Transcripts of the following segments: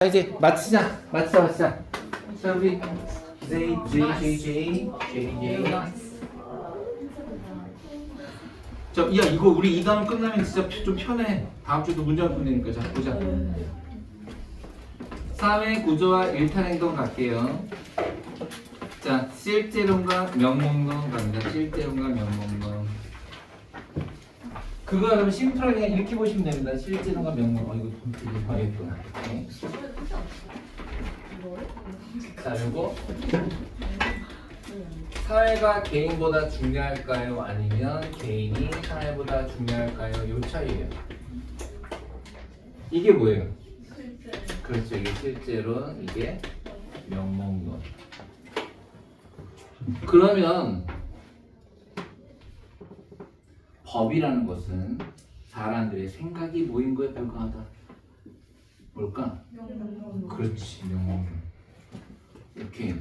자, 이제 마치자. 자, 우리 J. 야, 이거 우리 이 단원 끝나면 진짜 좀 편해. 다음 주도 문제만 풀리니까. 자, 보자. 사회 구조와 일탈 행동 갈게요. 자, 실제론과 명목론 갑니다. 실제론과 명목론. 그거 그러면 심플하게 이렇게 보시면 됩니다. 실제론과 명목. 이거 되게 봐야겠구나. 네. 자, 요거 사회가 개인보다 중요할까요? 아니면 개인이 사회보다 중요할까요? 요 차이예요. 이게 뭐예요? 그렇죠. 이게 실제론, 이게 명목론. 그러면 법이라는 것은 사람들의 생각이 모인 거에 불과하다. 뭘까? 그렇지, 명목론. 이렇게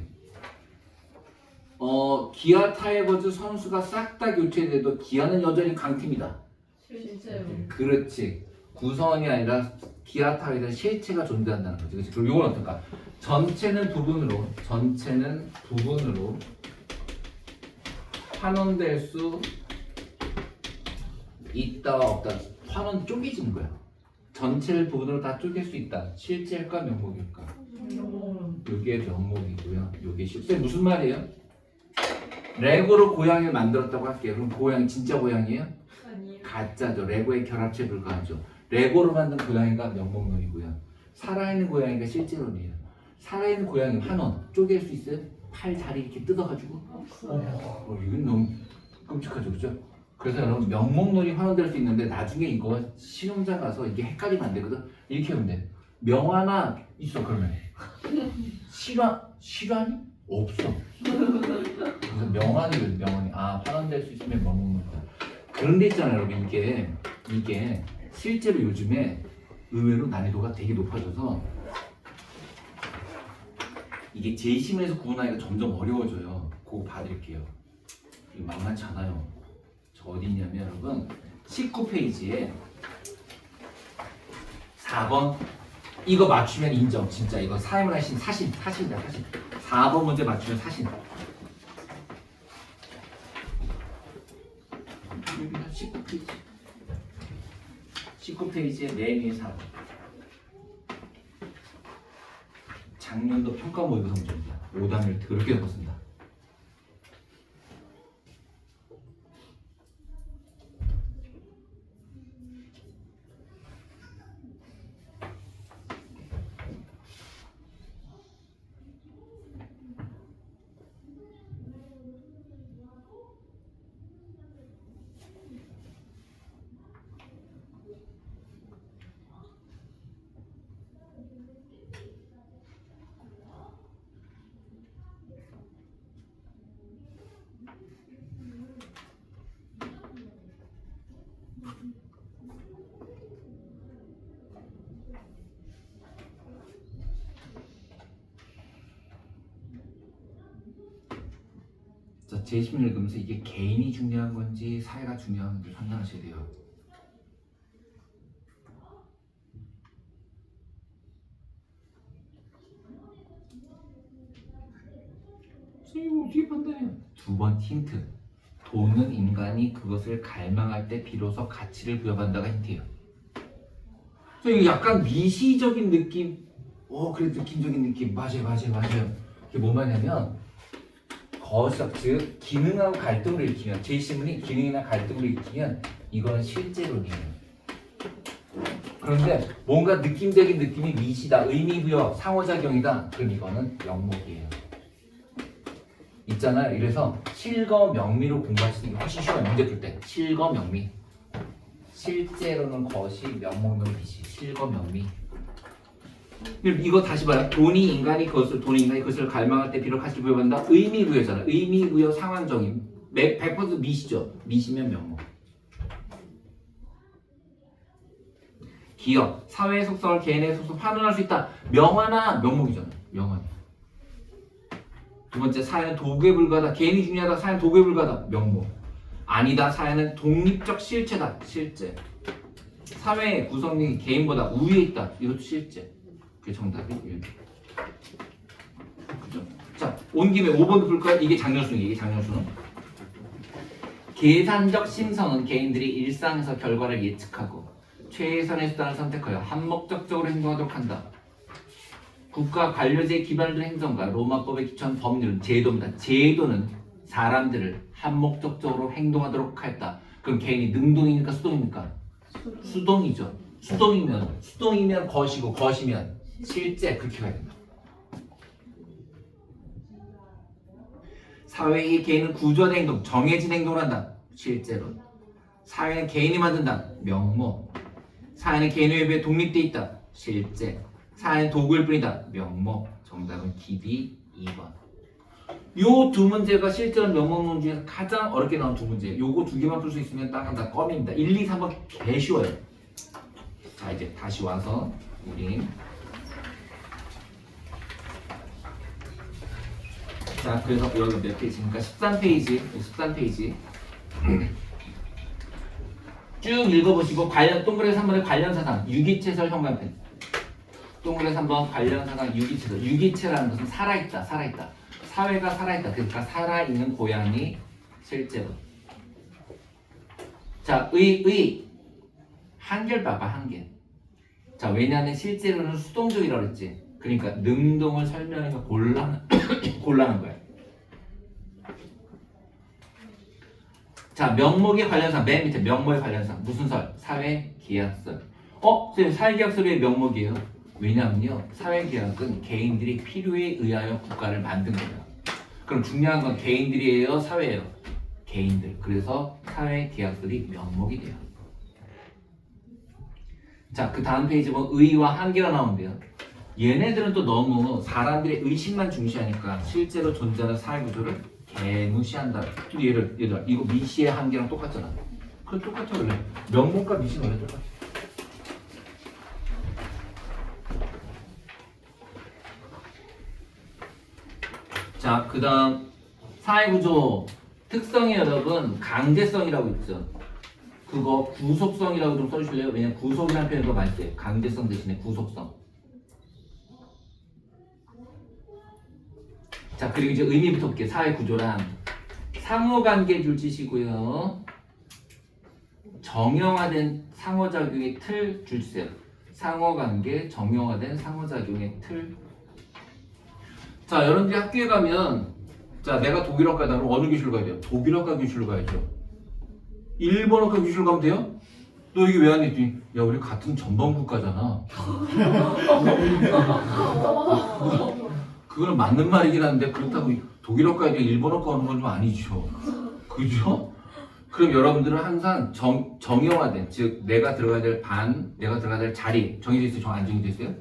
기아 타이거즈 선수가 싹 다 교체돼도 기아는 여전히 강팀이다. 실제로. 그렇지. 구성원이 아니라 기아 타이거즈 실체가 존재한다는 거지. 그렇지. 그럼 이건 어떨까? 전체는 부분으로 환원될 수 있다와 없다. 환원 쪼개지는 거야. 전체를 부분으로 다 쪼갤 수 있다. 실제일까 명목일까? 이게 명목이고요. 이게 실제. 무슨 말이에요? 레고로 고양이를 만들었다고 할게요. 그럼 고양이 진짜 고양이에요? 아니요. 가짜죠. 레고의 결합체에 불과하죠. 레고로 만든 고양이가 명목론이고요. 살아있는 고양이가 실제론이에요. 살아있는 고양이 환원 쪼갤 수 있어요? 팔 다리 이렇게 뜯어가지고? 이건 너무 끔찍하죠, 그죠? 그래서 여러분 명목론이 환원될 수 있는데 나중에 이거 실험자 가서 이게 헷갈리면 안 되거든. 이렇게 하면 돼. 명화나 있어 그러면 실화니? 없어. 그래서 명화는 환원될 수 있으면 명목론이다. 그런 데 있잖아요, 여러분. 이게 실제로 요즘에 의외로 난이도가 되게 높아져서 이게 제2시문에서 구분하기가 점점 어려워져요. 그거 봐드릴게요. 이거 만만치 않아요. 저 어디 있냐면 여러분 19페이지에 4번 이거 맞추면 인정. 진짜 이거 사임을 하신 사신이다. 4번 문제 맞추면 사신. 여기가 19페이지에 내미 4번. 작년도 평가 모의고사 문제입니다. 오답률 더럽게 높았습니다. 자, 제20문 읽으면서 이게 개인이 중요한 건지 사회가 중요한 건지 판단하셔야 돼요. 이거 어떻게 판단해요? 두 번 힌트. 돈은 인간이 그것을 갈망할 때 비로소 가치를 부여받는다가 힌트예요. 이거 약간 미시적인 느낌. 그래 느낌적인 느낌. 맞아요. 이게 뭔 말이냐면 즉 기능하고 갈등을 일으키면 제1신문이 기능이나 갈등을 일으키면 이거는 실제론이에요. 그런데 뭔가 느낌적인 느낌이 미시다, 의미부여, 상호작용이다. 그럼 이거는 명목이에요. 있잖아요. 이래서 실거 명미로 공부하시는 게 훨씬 쉬워요. 문제 풀 때 실거 명미. 실제로는 것이 명목론 미시. 실거 명미. 이거 다시 봐요. 돈이 인간이 그것을 갈망할 때 비록 가치를 부여받는다. 의미부여잖아. 의미부여 상황적인 100% 미시죠. 미시면 명목. 기업, 사회의 속성을 개인의 속성 환원할 수 있다. 명화나 명목이잖아. 명화. 두 번째, 사회는 도구에 불과하다. 개인이 중요하다. 사회는 도구에 불과하다. 명목. 아니다. 사회는 독립적 실체다. 실제. 사회의 구성력이 개인보다 우위에 있다. 이것도 실제. 그게 정답이 1번. 그죠? 자, 온 김에 5번 볼까요? 이게 장렬수는 이게 장렬수는 계산적 심성은 개인들이 일상에서 결과를 예측하고 최선의 수단을 선택하여 한목적적으로 행동하도록 한다. 국가 관료제에 기반을 둔 행정과 로마법에 기초한 법률은 제도입니다. 제도는 사람들을 한목적적으로 행동하도록 했다. 그럼 개인이 능동입니까? 수동입니까? 수동이죠. 수동이면 것이고 것이면 실제 그렇게 가야 된다. 사회의 개인은 구조화된 행동, 정해진 행동을 한다. 실제로. 사회는 개인이 만든다. 명목. 사회는 개인 외부에 독립돼 있다. 실제. 사회는 도구일 뿐이다. 명목. 정답은 기비 2번. 요 두 문제가 실제로 명목 문제 중에서 가장 어렵게 나온 두 문제. 요거 두 개만 풀 수 있으면 딱 다 껌입니다. 1, 2, 3번 개 쉬워요. 자, 이제 다시 와서 우리 자, 그래서 여기 몇 페이지입니까? 13페이지. 13페이지. 쭉 읽어보시고 관련 동그라미 3번의 관련 사상 유기체설 현관펜. 동그라미 3번 관련 사상 유기체설. 유기체라는 것은 살아있다. 사회가 살아있다. 그러니까 살아있는 고양이 실제로. 자, 한결 봐봐, 한결. 자, 왜냐하면 실제로는 수동적이라고 그랬지. 그러니까 능동을 설명해서 곤란한 거야. 자, 명목의 관련상 맨 밑에 명목의 관련상 무슨 설? 사회계약설. 선생님 사회계약설이 왜 명목이에요? 왜냐면요 사회계약은 개인들이 필요에 의하여 국가를 만든 거예요. 그럼 중요한 건 개인들이에요? 사회예요? 개인들. 그래서 사회계약설이 명목이 돼요. 자, 그 다음 페이지 보면 의의와 한계가 나오는데요. 얘네들은 또 너무 사람들의 의식만 중시하니까 실제로 존재하는 사회구조를 개무시한다. 또 얘들아 이거 미시의 한계랑 똑같잖아. 그래 똑같아 원래. 명목과 미시는 원래 똑같아. 자, 그 다음 사회구조 특성이 여러분 강제성이라고 있죠. 그거 구속성이라고 좀 써주실래요? 왜냐면 구속이라는 표현이 더 많이 써요. 강제성 대신에 구속성. 자, 그리고 이제 의미부터 볼게요. 사회구조란 상호관계 줄지시고요. 정형화된 상호작용의 틀 줄지세요. 상호관계, 정형화된 상호작용의 틀. 자, 여러분들이 학교에 가면 자, 내가 독일어과 가면 어느 교실로 가야 돼요? 독일어과 교실로 가야죠. 일본어과 교실로 가면 돼요? 너 여기 왜 왔니? 했더니 야, 우리 같은 전범국가잖아. 그거는 맞는 말이긴 한데 그렇다고 독일어과 일본어과 오는 건 좀 아니죠. 그죠? 그럼 여러분들은 항상 정형화된, 즉 내가 들어가야 될 반, 내가 들어가야 될 자리 정해져 있어요? 안 정해져 있어요?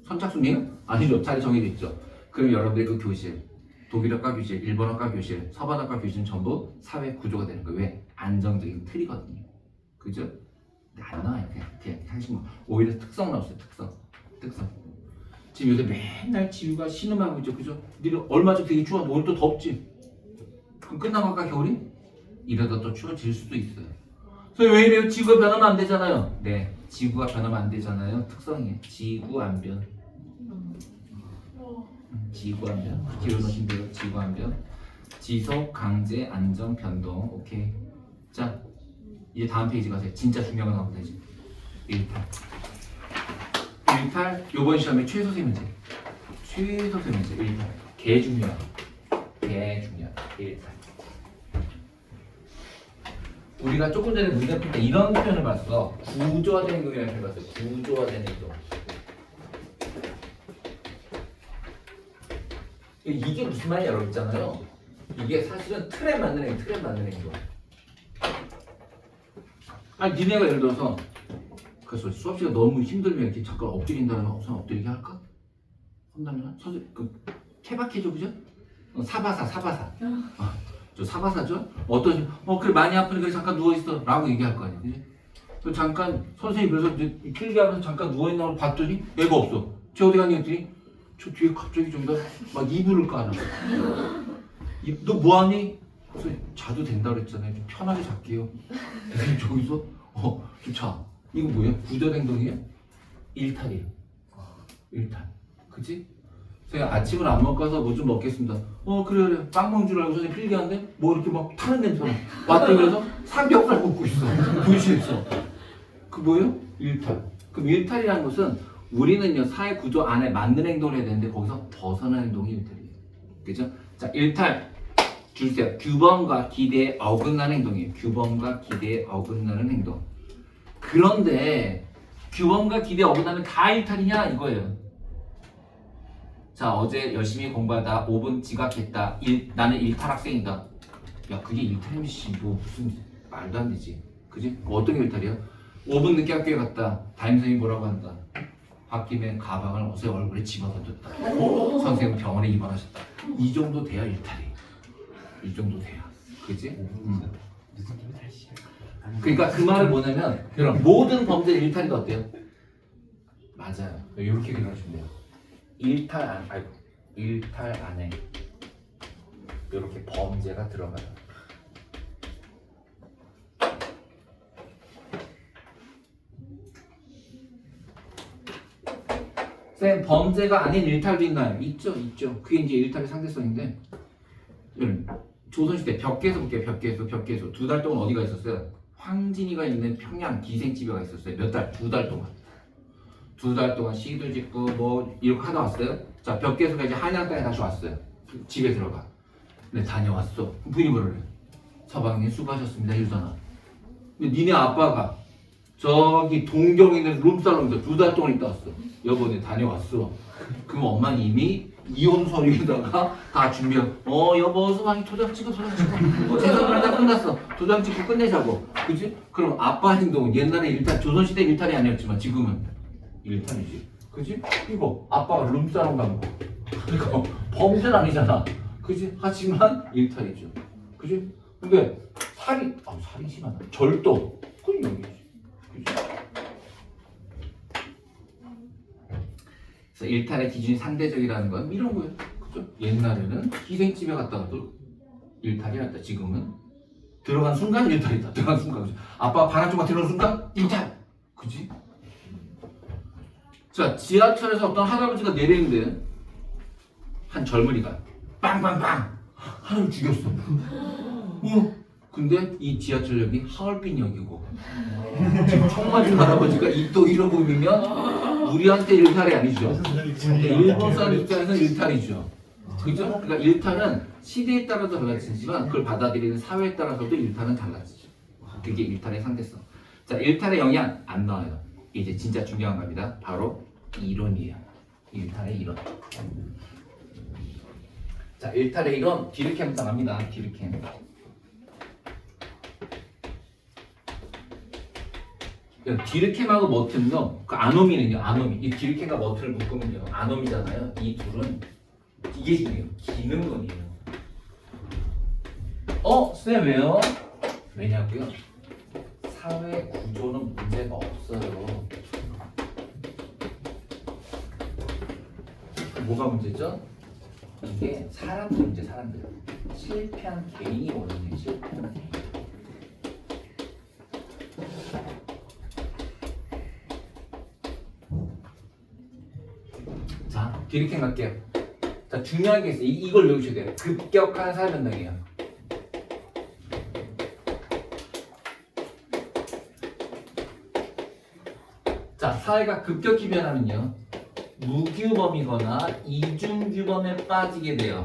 선착순이에요? 아니죠. 자리 정해져 있죠. 그럼 여러분들의 그 교실, 독일어과 교실, 일본어과 교실, 서반어과 교실은 전부 사회 구조가 되는 거예요. 왜? 안정적인 틀이거든요. 그죠? 근데 안 나와요. 그냥 하시면 오히려 특성 나왔어요. 특성. 지금 요새 맨날 지우가 신음하고 있죠. 그죠? 근데 얼마 전 되게 추워. 오늘 또 덥지? 그럼 끝나고 아까 겨울이? 이러다 또 추워질 수도 있어요. 그래서 왜 이래요? 지구가 변하면 안 되잖아요. 네, 지구가 변하면 안 되잖아요. 특성이에요. 지구 안 변. 지구 안 변. 기울어놓으시면 돼요. 지구 안 변. 지속, 강제, 안정, 변동. 오케이. 자, 이제 다음 페이지 가세요. 진짜 중요한 거 나오면 되지. 118. 118. 요번 시험에 최소세 문제. 118. 개 중요한. 118. 우리가 조금 전에 문제 풀 때 이런 표현을 봤어. 구조화된 행동이라는 표현을 봤어요. 구조화된 행동. 이게 무슨 말이냐 여러분 있잖아요. 이게 사실은 틀에 맞는 행동. 아니 니네가 예를 들어서 그래서 수업 시간 너무 힘들면 이렇게 잠깐 엎드린다면 우선 엎드리게 할까? 혼나면 선생님 그 케바케죠, 그죠? 사바사. 저 사바사죠? 어떤 그래 많이 아프니까 잠깐 누워 있어라고 얘기할 거 아니에요, 그지? 그 잠깐 선생님 그래서 이제 필기하면서 잠깐 누워 있는 걸 봤더니 얘가 없어. 쟤 어디 갔니 했더니 저 뒤에 갑자기 저기다 막 이불을 까는 거야. 너 뭐하니? 자도 된다 그랬잖아요. 좀 편하게 잘게요. 저기서 좀 자. 이거 뭐예요? 구조된 행동이에요? 일탈이에요. 일탈. 그치? 선생님 아침을 안 먹어서 뭐 좀 먹겠습니다. 그래 빵 먹는 줄 알고 선생님 필기하는데 뭐 이렇게 막 타는 냄새가 왔더니 그래서 삼겹살 먹고 있어. 분실했어. 그 뭐예요? 일탈. 그럼 일탈이라는 것은 우리는요 사회 구조 안에 맞는 행동을 해야 되는데 거기서 벗어나는 행동이 일탈이에요. 그죠? 자, 일탈 주세요. 규범과 기대에 어긋나는 행동이에요. 규범과 기대에 어긋나는 행동. 그런데 규범과 기대에 어긋나면 다 일탈이냐 이거예요. 자, 어제 열심히 공부하다 5분 지각했다. 나는 일탈 학생이다. 야, 그게 일탈이면 뭐 무슨 말도 안 되지. 그지? 어떤 게 일탈이야? 5분 늦게 학교에 갔다. 담임선생님이 뭐라고 한다. 홧김에 가방을 어제 얼굴에 집어던졌다. 선생님 병원에 입원하셨다. 이 정도 돼야 일탈이에요. 이 정도 돼야. 그지? 그러니까 그 말은 뭐냐면 여러분 모든 범죄 일탈이 어때요? 맞아요. 이렇게 생각하시면 돼요. 일탈 안에 이렇게 범죄가 들어가요. 쌤, 범죄가 아닌 일탈도 있나요? 있죠. 그게 이제 일탈의 상대성인데, 조선시대 벽계에서 볼게요. 벽계에서 2달 동안 어디가 있었어요? 황진이가 있는 평양 기생집에가 있었어요. 몇 달? 2달 동안. 2달 동안 시도 짓고 뭐 이렇게 하다 왔어요. 자, 벽계에서가 이제 한양땅에 다시 왔어요. 집에 들어가. 근데 다녀왔어. 부인이 뭐래? 서방님 수고하셨습니다. 이러잖아. 근데 니네 아빠가 저기 동경에 있는 룸살롱에서 2달 동안 있다 왔어. 여보, 내 다녀왔어. 그럼 엄마는 이미 이혼 서류에다가 다 준비하고 여보 서방이 도장 찍어 재산분할 다 끝났어. 도장 찍고 끝내자고. 그지? 그럼 아빠 행동은 옛날에 일탈 조선시대 일탈이 아니었지만 지금은 일탈이지. 그지? 이거 아빠가 룸사롱 간 거. 이거 범죄는 아니잖아. 그지? 하지만 일탈이죠. 그지? 근데 살이 심하다. 절도. 그건 여기지. 그지? 그래서 일탈의 기준이 상대적이라는 건 이런 거예요. 그죠? 옛날에는 기생집에 갔다가도 일탈이 났다. 지금은 들어간 순간 일탈이다. 들어간 순간. 그죠? 아빠 반 한쪽만 들어간 순간 일탈. 그지? 자, 지하철에서 어떤 할아버지가 내리는데 한 젊은이가 빵빵빵 하나를 죽였어. 근데 이 지하철역이 하얼빈역이고 지금 총 맞은 할아버지가 입도 잃어버리면 우리한테 일탈이 아니죠. 일본 사람 입장에서는 일탈이죠. 그죠? 그러니까 일탈은 시대에 따라서 달라지지만 그걸 받아들이는 사회에 따라서도 일탈은 달라지죠. 그게 일탈의 상대성. 자, 일탈의 영향 안 나와요. 이제 진짜 중요한 겁니다. 바로 이론이에요. 일탈의 이론. 자, 일탈의 이론 디르켐 당합니다. 디르켐. 디르켐하고 머튼은요, 그 아노미는요, 아노미. 이 디르켐과 머튼을 묶으면요, 아노미잖아요. 이 둘은 이게 중요해요. 기능론이에요. 쌤 왜요? 왜냐고요? 사회 구조는 문제가 없어요. 뭐가 문제죠? 이게 사람들 문제, 사람들. 실패한 개인이 원인이에요. 실패한 개인. 자, 디르켐 갈게요. 자, 중요한 게 있어요. 이걸 외우셔야 돼요. 급격한 사회 변동이에요. 자, 사회가 급격히 변하면요, 무규범이거나 이중규범에 빠지게 돼요.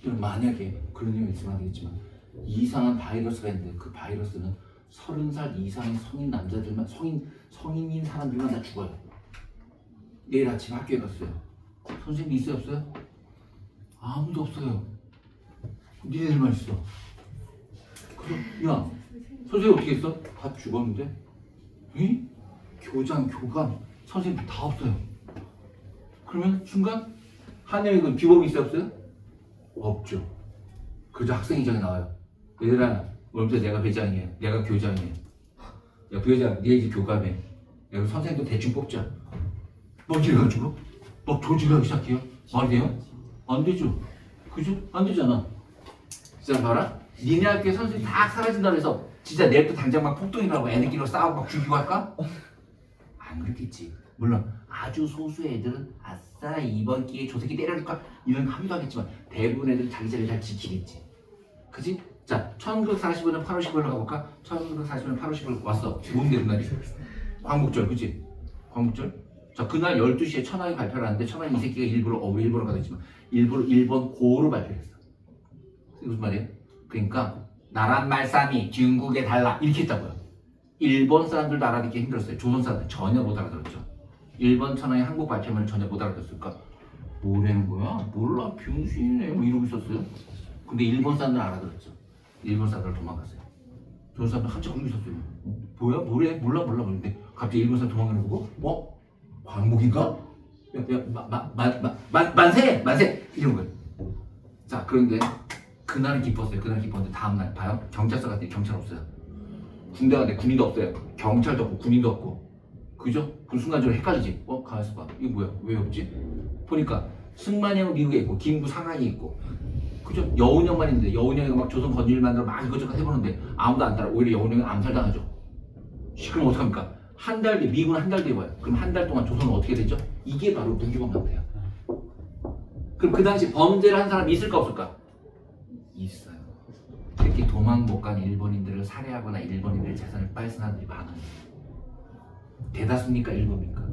만약에 그런 일이 있으면 안 되겠지만 이상한 바이러스가 있는데 그 바이러스는 30살 이상의 성인 남자들만 성인인 사람들만 다 죽어요. 내일 아침 학교에 갔어요. 선생님 있어요 없어요? 아무도 없어요. 니네들만 있어. 그럼 야 선생님 어떻게 했어? 다 죽었는데? 이? 교장, 교감, 선생님 다 없어요. 그러면 순간 한 명이 그 규범이 있어요 없어요? 없죠. 그저 학생회장이 나와요. 얘들아, 오늘부터 내가 회장이에요. 내가 교장이에요. 야, 부회장, 네 이제 교감해. 야, 선생님도 대충 뽑자. 막 이래가지고 막 조직하기 시작해요. 말이 돼요? 안 되죠. 그죠? 안 되잖아. 진짜 봐라. 니네 학교에 선생님 다 사라진다 그래서 진짜 내일부터 당장 막 폭동이라고 애들끼리 싸우고 막 죽이고 할까? 안 그렇겠지. 물론 아주 소수의 애들은 아싸 이번 기회에 저 새끼 때려줄까? 이런 합의도 하겠지만 대부분 애들은 자기 자리를 잘 지키겠지. 그지? 자, 1945년 8월 15일 가볼까? 1945년 8월 15일 왔어. 뭔데 그날이? 광복절, 그지? 광복절? 자, 그날 12시에 천황이 발표를 하는데 천황이 이 새끼가 일부러 가겠지만 일부러 일본 고로 발표를 했어. 이게 무슨 말이에요? 그러니까 나란 말싸미 중국에 달라 이렇게 했다고요. 일본 사람들도 알아듣기 힘들었어요. 조선 사람들 전혀 못 알아들었죠. 일본 천황의 한국 발표문을 전혀 못 알아들었을까? 뭐라는 거야? 몰라 병신이네 뭐 이러고 있었어요. 근데 일본 사람들 알아들었죠. 일본 사람들 도망갔어요. 조선 사람들 한참 그러고 있었어요. 뭐야? 뭐래? 몰라 그런데 갑자기 일본 사람 도망가는 거 보고 광복인가? 만세! 이런 거예요. 자, 그런데 그날은 기뻤어요. 그날 기뻤는데 다음날 봐요. 경찰서 갔더니 경찰 없어요. 군대 갔는데 군인도 없어요. 경찰도 없고 군인도 없고. 그죠? 그 순간적으로 헷갈리지. 가만있어 봐. 이거 뭐야? 왜 없지? 보니까 승만이 미국에 있고 김구 상하이에 있고. 그죠? 여운형만 있는데 여운형이 막 조선 건질 만들어 막 이것저것 해보는데 아무도 안 따라. 오히려 여운형이 암살당하죠. 그럼 어떡합니까? 한 달 뒤에 미국은 한 달 뒤에 와요. 그럼 한 달 동안 조선은 어떻게 되죠? 이게 바로 무기범죄예요. 그럼 그 당시 범죄를 한 사람이 있을까 없을까? 있어요. 특히 도망 못 간 일본인들을 살해하거나 일본인들의 재산을 뺏은 사람들이 많아요. 대다수입니까 일본입니까?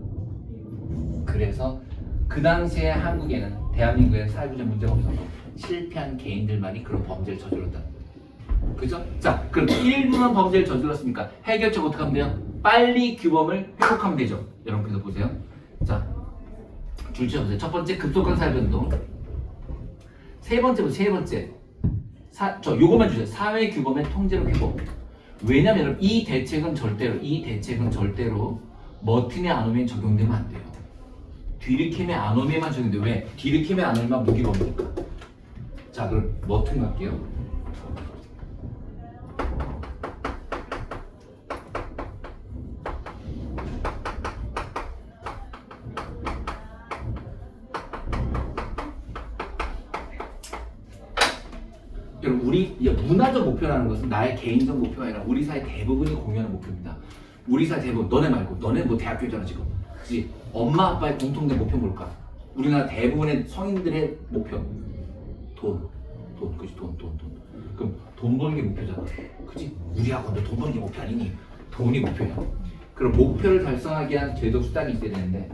그래서 그 당시에 한국에는 대한민국에 사회부적 문제가 없어서 실패한 개인들만이 그런 범죄를 저질렀다. 그죠? 자, 그럼 일부는 범죄를 저질렀으니까 해결책 어떻게 하면 돼요? 빨리 규범을 회복하면 되죠. 여러분 그래서 보세요. 자, 줄지어 보세요. 첫 번째 급속한 사회변동. 세 번째. 요것만 주세요. 사회 규범의 통제력 회복. 왜냐면 이 대책은 절대로 머티네 아노미에 적용되면 안 돼요. 디르케메 아노미에만 적용돼. 왜? 디르케메 아노미만 무기범이니까. 자, 그럼 머튼 갈게요. 여러분 우리 문화적 목표라는 것은 나의 개인적 목표가 아니라 우리 사회 대부분이 공유하는 목표입니다. 우리 사회 대부분 너네 말고 너네 뭐 대학교잖아 지금. 그치? 엄마 아빠의 공통된 목표 뭘까? 우리나라 대부분의 성인들의 목표 돈 그치 돈. 그럼 돈 버는 게 목표잖아. 그치? 우리 학원도 돈 버는 게 목표 아니니? 돈이 목표야. 그럼 목표를 달성하기 위한 제도 수단이 있어야 되는데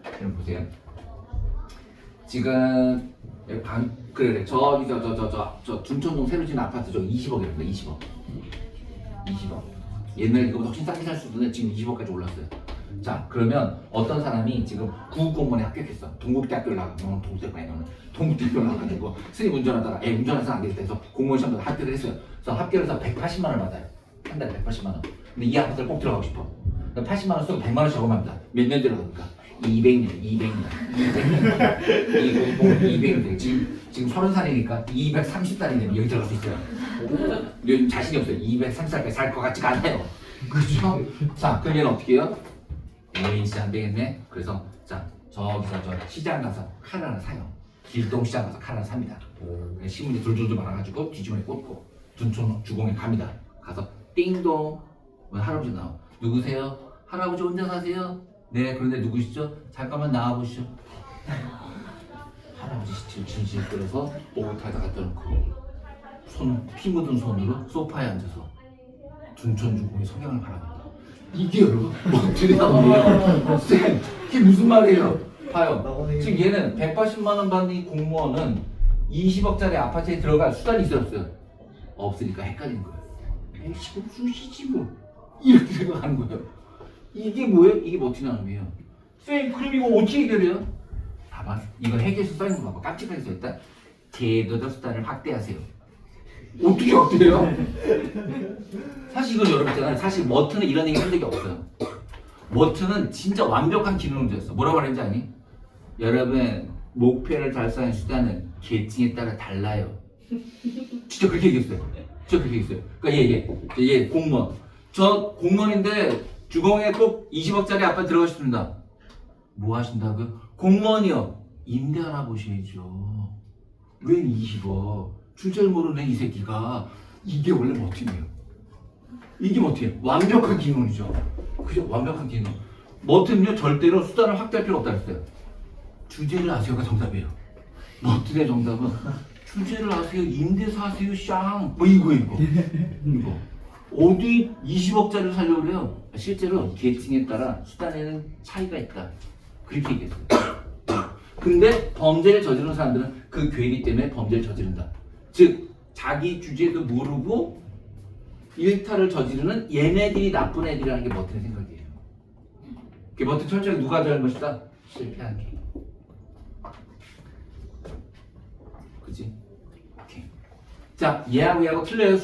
여러분 보세요. 지금 그래 저 둔천동 새로 지은 아파트 저 20억이랍니다. 20억. 옛날에 이거 훨씬 싸게 살 수도 있는데 지금 20억까지 올랐어요. 자, 그러면 어떤 사람이 지금 구급공무원에 합격했어. 동국대학교를 나가고 동국대학교를 나가가지고 스님 운전하다가 운전해서 안 되겠다 해서 공무원 시험에 합격을 했어요. 그래서 합격해서 180만 원을 받아요. 한 달에 180만 원. 근데 이 아파트를 꼭 들어가고 싶어. 80만 원 쓰고 100만 원 저금합니다. 몇 년 들어갑니까? 200년. 200년. 지금 30살이니까 230살이 되면 여기 들어갈 수 있어요. 요즘 자신이 없어요. 230살까지 살 것 같지가 않아요. 그렇죠? 자, 그럼 얘는 어떻게 해요? 에이, 진짜 안 되겠네. 그래서 자, 저기서 저 시장 가서 칼 하나 사요. 길동시장 가서 칼 하나 삽니다. 신문지 둘둘둘 말아가지고 뒤집어내 꽂고 둔촌 주공에 갑니다. 가서 띵동 할아버지 나와. 누구세요? 할아버지 혼자 사세요? 네, 그런데 누구시죠? 잠깐만 나와보시죠. 할아버지 시체를 질질 끌어서 목욕탕에다 갖다 놓고 피 묻은 손으로 소파에 앉아서 둔촌 주공의 성향을 바라본다. 이게 여러분 머티네 아노미예요. 쌤, 이게 무슨 말이에요? 봐요. 지금 얘는 180만 원 받는 이 공무원은 20억짜리 아파트에 들어갈 수단이 있어요 없어요? 없으니까 헷갈리는 거예요. 에이, 지금 수시지 뭐. 이렇게 생각하는 거예요. 이게 뭐예요? 이게 머티네 아노미예요. 쌤, 그럼 이거 어떻게 해결해요? 봐봐. 이거 해결서 써있는 거 봐봐. 깜찍하게 써있다. 제도적 수단을 확대하세요. 어떻게 확대해요? 사실 이건 여러분 있잖아요. 사실 머트는 이런 얘기 한 적이 없어요. 머트는 진짜 완벽한 기능론자였어. 뭐라고 말했는지 아니? 여러분 목표를 달성하는 수단은 계층에 따라 달라요. 진짜 그렇게 얘기했어요. 그러니까 얘 공무원. 저 공무원인데 주공에 꼭 20억짜리 아파트 들어가고 싶습니다. 뭐 하신다고요? 공무원이요. 임대 알아보셔야죠. 왜 20억? 주제를 모르는 이 새끼가 이게 원래 머튼이에요. 이게 머튼이에요. 완벽한 기능이죠. 그죠? 완벽한 기능. 머튼은요 절대로 수단을 확대할 필요 없다 그랬어요. 주제를 아세요가 정답이에요. 머튼의 정답은 주제를 아세요, 임대사 아세요, 쌍, 뭐 이거. 이거. 어디 20억짜리를 살려고 그래요? 실제로 계층에 따라 수단에는 차이가 있다. 그렇게 얘기했어요. 근데 범죄를 저지르는 사람들은 그 괴리 때문에 범죄를 저지른다. 즉 자기 주제도 모르고 일탈을 저지르는 얘네들이 나쁜 애들이라는 게 머튼의 생각이에요. 그 머튼 철저히 누가 잘못이다? 실패한 게. 그지? 오케이. 자, 얘하고 틀려요.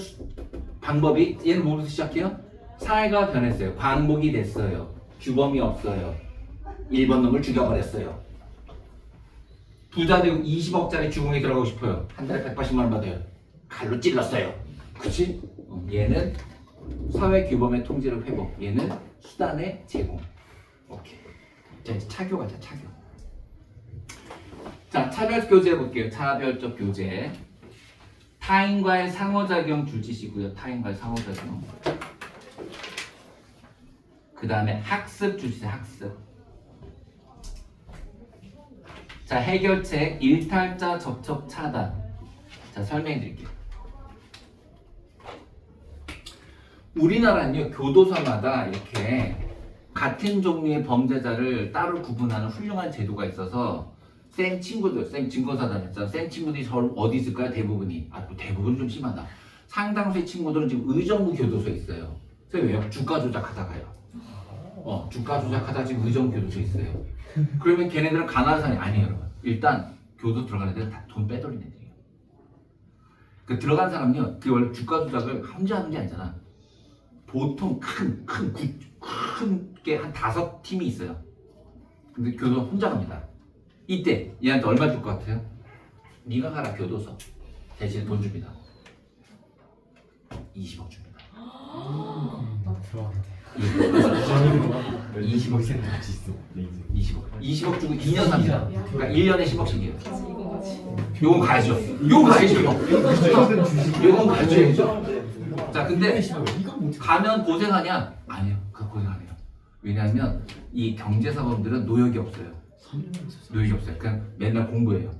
방법이 얘는 뭐부터 시작해요? 사회가 변했어요. 광복이 됐어요. 규범이 없어요. 1번 놈을 죽여버렸어요. 부자 되고 20억짜리 주공에 들어가고 싶어요. 한 달에 180만 원 받아요. 칼로 찔렀어요. 그치? 얘는 사회 규범의 통제를 회복. 얘는 수단의 제공. 오케이. 자, 이제 차교 가자, 차교. 자, 차별적 교재 해볼게요. 차별적 교재. 타인과의 상호작용 줄지시고요. 타인과의 상호작용. 그 다음에 학습 줄지세요. 학습. 자, 해결책 일탈자 접촉 차단. 자, 설명해 드릴게요. 우리나라는요, 교도소마다 이렇게 같은 종류의 범죄자를 따로 구분하는 훌륭한 제도가 있어서 쌤 친구들, 쌤 증거사단 했잖아. 쌤 친구들이 서울 어디 있을까요? 대부분이. 대부분은 좀 심하다. 상당수의 친구들은 지금 의정부 교도소에 있어요. 그래서 왜요? 주가 조작하다가요. 주가 조작하다 지금 의정부 교도소에 있어요. 그러면 걔네들은 가난한 사람이 아니에요, 여러분. 일단 교도 들어가는 애들은 다 돈 빼돌린 애들이에요. 그 들어간 사람은요, 그 원래 주가 조작을 혼자 하는 게 아니잖아. 보통 큰 게 한 5팀이 있어요. 근데 교도 혼자 갑니다. 이때 얘한테 얼마 줄 것 같아요? 네가 가라 교도소. 대신 돈 줍니다. 20억 줍니다. 들어가겠다. 20억 같이 있어. 20억 주고 2년 삽니다. 그러니까 1년에 10억씩이에요. 이건 같이. 요건 가야죠. 요건 가야죠. 요건 가야죠. 자, 근데 가면 고생하냐? 아니요. 그 고생 안 해요. 왜냐하면 이 경제사범들은 노역이 없어요. 노역이 없어요. 그냥 맨날 공부해요.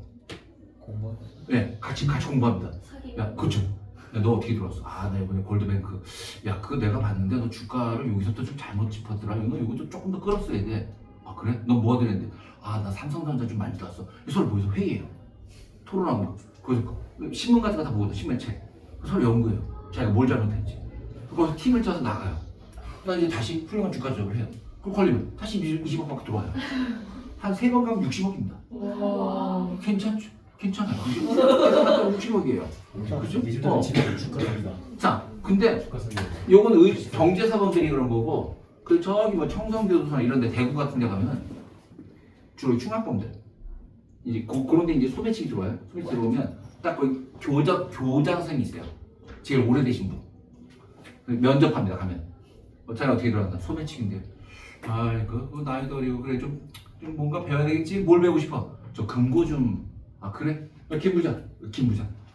공부? 네, 같이 공부합니다. 야, 그쵸? 야, 너 어떻게 들어왔어? 나 이번에 골드뱅크. 야, 그거 내가 봤는데 너 주가를 여기서부터 좀 잘못 짚었더라. 이것도 조금 더 끌었어야 돼. 그래? 너 뭐 하더라 했는데 나 삼성전자 좀 많이 들어왔어. 서로 모여서 회의해요. 토론하고. 거기서 신문 같은 거 다 보거든. 신문책. 서로 연구해요. 자기가 뭘 잘못했지. 거기서 팀을 짜서 나가요. 나 이제 다시 훌륭한 주가 조작을 해요. 그럼 걸리면 다시 20억 밖에 들어와요. 한 3번 가면 60억입니다. 와. 괜찮죠? 괜찮아요. 그죠? 60억이에요. 그죠? 자, 근데 요건 경제사범들이 그런 거고, 그 저기 뭐 청성교도소나 이런 데 대구 같은 데 가면은 주로 흉악범들. 이제 그런 데 이제 소매치기 들어와요. 소매치기 들어오면 딱 거기 교장선생이 있어요. 제일 오래되신 분. 면접합니다, 가면. 자네 어떻게 들어간다? 소매치기인데. 그 나이도 어리고 그래 좀 뭔가 배워야 되겠지? 뭘 배우고 싶어? 저 금고 좀. 그래? 김부장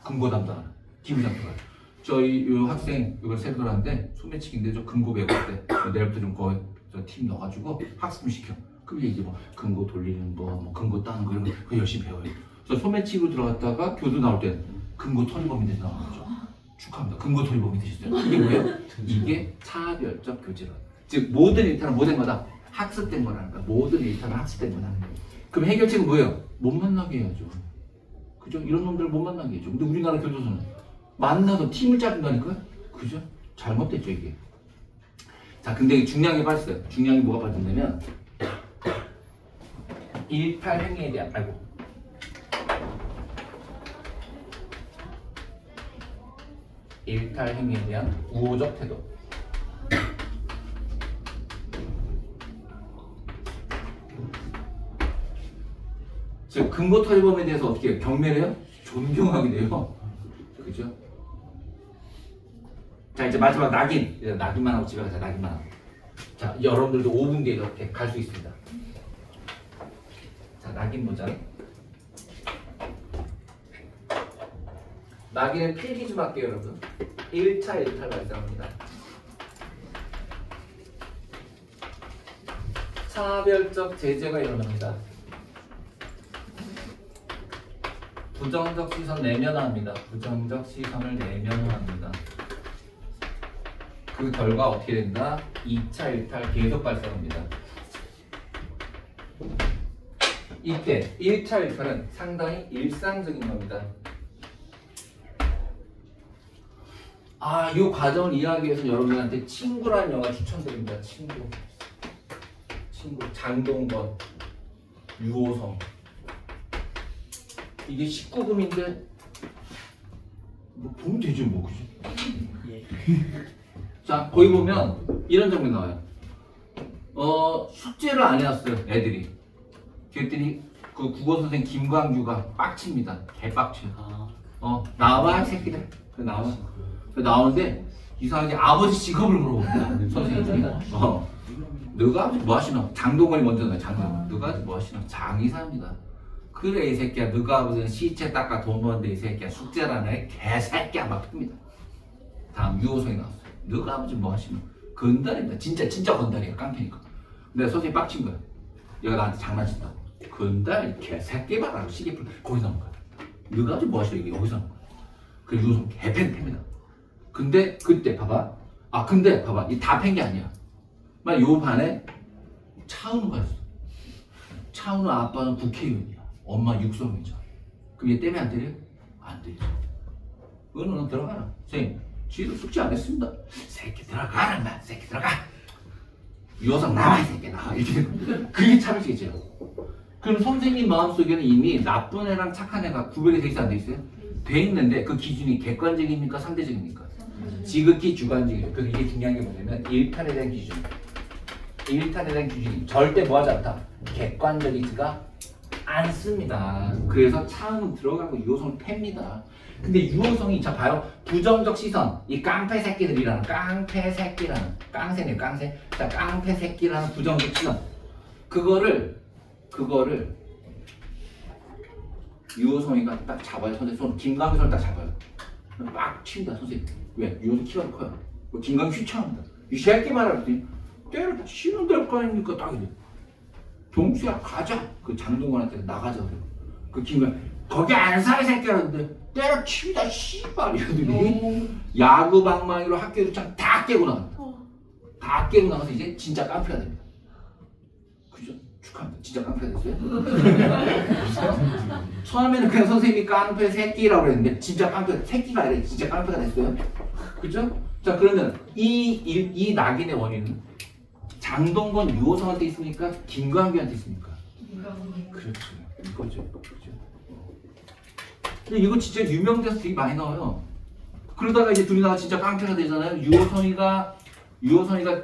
금고 담당하는 김부장 들어가요. 저희 요 학생 이걸 새로 들어왔는데 소매치기인데 저 금고 배울 때 내일부터 좀 거기 팀 넣어가지고 학습 시켜. 그럼 이제 뭐 금고 돌리는 거, 뭐 금고 따는 거 이런 거 그거 열심히 배워요. 그래서 소매치기로 들어갔다가 교도 나올 때는 금고 토리범이 돼서 나오는 거죠. 축하합니다. 금고 토리범이 되셨어요. 이게 뭐예요? 이게 차별적 교제론. 즉 모든 일탈은 모든 거다 학습된 거라는 거야. 모든 일탈은 학습된 거다. 그럼 해결책은 뭐예요? 못 만나게 해야죠. 그죠? 이런 놈들을 못 만나게 해야죠. 근데 우리나라 교도소는 만나서 팀을 짜준다니까요? 그죠? 잘못됐죠 이게. 자, 근데 중요한 게 빠졌어요. 중요한 게 뭐가 빠졌냐면 일탈 행위에 대한 일탈 행위에 대한 우호적 태도. 즉 금고 토리범에 대해서 어떻게 해요? 경멸해요? 존경하게 돼요. 그죠? 자, 이제 마지막 낙인. 이제 낙인만 하고 집에 가자. 낙인만 하고. 자, 여러분들도 5분 뒤에 이렇게 갈 수 있습니다. 자, 낙인 보자. 낙인의 필기 좀 할게요, 여러분. 1차 일탈 발생합니다. 차별적 제재가 일어납니다. 부정적 시선 내면화합니다. 부정적 시선을 내면화합니다. 그 결과 어떻게 된다? 2차 일탈 계속 발생합니다. 이때 1차 일탈은 상당히 일상적인 겁니다. 이 과정을 이해하기 위해서 여러분들한테 친구라는 영화 추천드립니다. 친구 장동건, 유호성. 이게 19금인데 뭐 보면 되지 뭐, 그지? 자, 거기 보면 이런 장면 나와요. 숙제를 안 해왔어요, 애들이. 그랬더니 그 국어 선생 김광규가 빡칩니다. 개빡쳐요. 나와 이 새끼들. 나와. 나오는데 이상하게 아버지 직업을 물어봅니다. 선생님이. 너가 아버지 뭐 하시나? 장동건이 먼저 나와요. 장동건. 너가 아버지 뭐 하시나? 장의사입니다. 그래 이 새끼야. 너가 아버지는 시체 닦아 돈 버는데 이 새끼야. 숙제라네. 개새끼야. 막 큽니다. 다음 유호성이 나왔어요. 너가 아버지 뭐 하시나? 건달입니다. 진짜 건달이에요. 깡패니까. 근데 선생님이 빡친 거야. 얘가 나한테 장난친다. 건달 개새끼 봐라. 시계풀 거기서 나온 거야. 너가 아버지 뭐 하시나? 이게 여기서 나온 거야. 그 유호성 개팬입니다. 근데 그때 봐봐. 근데 봐봐. 이 다 팬 게 아니야. 막 요 반에 차은우가 있어. 차은우 아빠는 국회의원이야. 엄마 육성이죠. 그럼 얘 때문에 안 때려? 안 때리죠. 은우는 들어가라. 선생님, 지도 숙제 안 했습니다. 새끼 들어가라, 인마. 새끼 들어가. 유호성 나와, 이 새끼 나와. 이렇게. 그게 차별시겠죠. 그럼 선생님 마음속에는 이미 나쁜 애랑 착한 애가 구별이 돼 있어, 안 돼 있어요? 돼 있는데 그 기준이 객관적입니까? 상대적입니까? 지극히 주관적이죠. 그래서 이게 중요한 게 뭐냐면 일탈에 대한 기준. 일탈에 대한 기준이 절대 뭐하지 않다. 객관적이지가 않습니다. 그래서 차음은 들어가고 유호성은 팹니다. 근데 유호성이 자 봐요. 부정적 시선. 이 깡패 새끼들이라는 깡새네요. 깡새. 자 깡패 새끼라는 부정적 시선. 그거를 유호성이가 딱 잡아요. 선생님 손 김광규 손을 딱 잡아요. 막 친다 선생님. 왜? 유호성 키가 커요. 김광규 휘청합니다. 이 새끼 말하라 그랬더니 때려 치면 될 거 아닙니까? 딱 이래. 동수야 가자. 그 장동건한테 나가자 그래. 그 김광규 거기 안 사 이 새끼라는데 때려 치다 씨발 이러더니 야구 방망이로 학교 유치원 다 깨고 나갑니다. 다 깨고 나가서 이제 진짜 깡패가 됩니다. 그죠? 축하합니다. 진짜 깡패가 됐어요? 처음에는 그냥 선생님이 깡패 새끼라고 그랬는데 진짜 깡패 새끼가 아니라 진짜 깡패가 됐어요. 그죠? 자 그러면 이 낙인의 원인은 장동건 유호성한테 있습니까? 김광규한테 있습니까? 그렇죠. 이거죠. 그렇죠. 근데 이거 진짜 유명돼서 되게 많이 나와요. 그러다가 이제 둘이 나가 진짜 깡패가 되잖아요. 유호성이가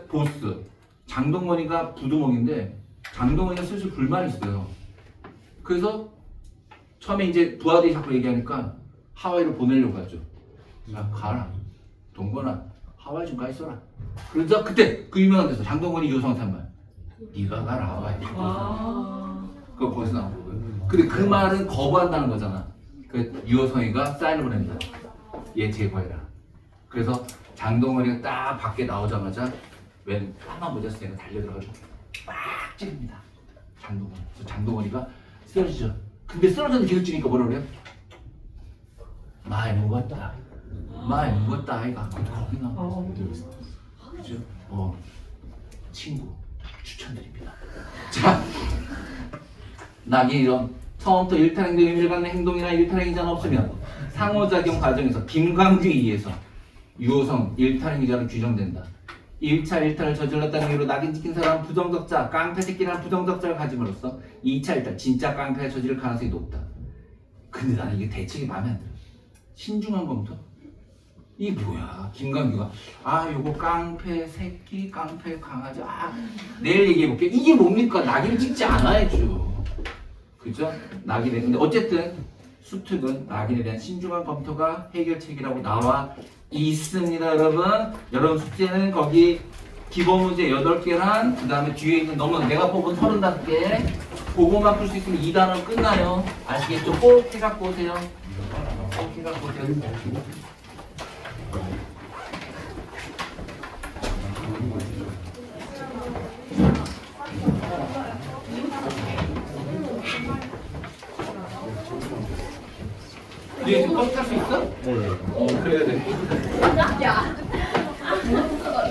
보스, 장동건이가 부두목인데 장동건이가 슬슬 불만이 있어요. 그래서 처음에 이제 부하들이 자꾸 얘기하니까 하와이로 보내려고 하죠. 야 가라 동건아 하와이 좀 가 있어라. 그러자 그때 그 유명한 데서 장동건이 유호성한테 한 말. 네가 가라 하와이. 그거 거기서 나온 거고요. 근데 그 말은 거부한다는 거잖아. 그 유호성이가 사인을 보냅니다. 얘 제거해라. 그래서 장동건이가 딱 밖에 나오자마자 웬 까만 모자 쓴 애가 달려들어가지고 막 찌릅니다. 장동건. 그래서 장동건이가 쓰러지죠. 근데 쓰러졌는데 계속 찌니까 뭐라 그래요? 많이 먹었다. 많이 먹었다 아이가. 거기 나와. 그죠? 친구 추천드립니다. 자, 낙인 이론. 처음부터 일탈행동 의미를 갖는 행동이나 일탈행위자는 없으면 상호작용 과정에서 김광규에 의해서 유호성 일탈행위자로 규정된다. 1차 일탈을 저질렀다는 이유로 낙인 찍힌 사람은 부정적자, 깡패 새끼라는 부정적자를 가짐으로써 2차 일탈, 진짜 깡패가 저지를 가능성이 높다. 근데 나는 이게 대책이 마음에 안 들어. 신중한 검토? 이게 뭐야? 김광규가 요거 깡패 새끼, 깡패 강아지 내일 얘기해볼게. 이게 뭡니까? 낙인을 찍지 않아야죠. 그죠? 낙인에 근데 어쨌든 수특은 낙인에 대한 신중한 검토가 해결책이라고 나와 있습니다. 여러분 숙제는 거기 기본 문제 8개랑 그 다음에 뒤에 있는 내가 뽑은 35개 그거만 풀 수 있으면 2단원 끝나요. 아시겠죠? 꼭 해갖고 오세요. 키가 보세요. 얘 지금 버스 탈 수 있어? 네. 그래야 돼. 야.